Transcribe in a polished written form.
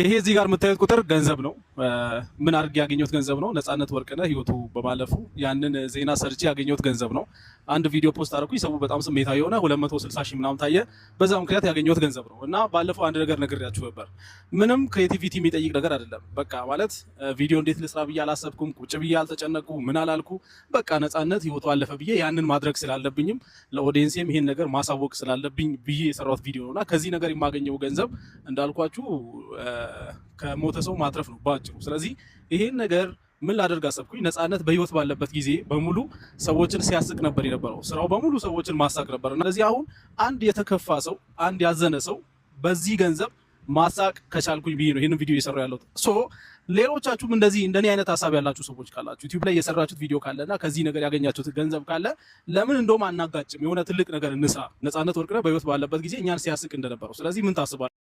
ይሄ እዚህ ጋር የምታዩት ቁጥር ገንዘብ ነው። ምን አድርጌ ያገኘሁት ገንዘብ ነው? ነፃነት ወርቅነህ ህይወቱ በማለፉ ያንን ዜና ሰርቼ ያገኘሁት ገንዘብ ነው። አንድ ቪዲዮ ፖስት አደረኩኝ። ሰው በጣም ስሜታዊ የሆነ 260 ሺህ ምናምን ታየ። በዛ ምክንያት ያገኘሁት ገንዘብ ነው እና ባለፈው አንድ ነገር ነግሬያችሁ ነበር። ምንም ክሬቲቪቲ የሚጠይቅ ነገር አይደለም። በቃ ማለት ቪዲዮ እንዴት ልስራ ብዬ አላሰብኩም። ቁጭ ብዬ አልተጨነቁ ምን አላልኩ። በቃ ነፃነት ህይወቱ አለፈ ብዬ ያንን ማድረግ ስላለብኝም ለኦዲየንስም ይሄን ነገር ማሳወቅ ስላለብኝ ብዬ የሰራሁት ቪዲዮ ነውና ከዚህ ነገር የማገኘው ገንዘብ እንዳልኳችሁ ከሞተ ሰው ማትረፍ ነው ባጭሩ። ስለዚህ ይሄን ነገር ምን ላደርግ አሰብኩኝ? ነፃነት በህይወት ባለበት ጊዜ በሙሉ ሰዎችን ሲያስቅ ነበር የነበረው። ስራው በሙሉ ሰዎችን ማሳቅ ነበር። ስለዚህ አሁን አንድ የተከፋ ሰው፣ አንድ ያዘነ ሰው በዚህ ገንዘብ ማሳቅ ከቻልኩኝ ብዬ ነው ይሄንን ቪዲዮ እየሰራሁ ያለሁት። ሌሎቻችሁም እንደዚህ እንደኔ አይነት ሀሳብ ያላችሁ ሰዎች ካላችሁ ዩቲዩብ ላይ የሰራችሁት ቪዲዮ ካለና ከዚህ ነገር ያገኛችሁት ገንዘብ ካለ ለምን እንደውም አናጋጭም? የሆነ ትልቅ ነገር እንስራ። ነፃነት ወርቅነህ በህይወት ባለበት ጊዜ እኛን ሲያስቅ እንደነበረው። ስለዚህ ምን ታስባላችሁ?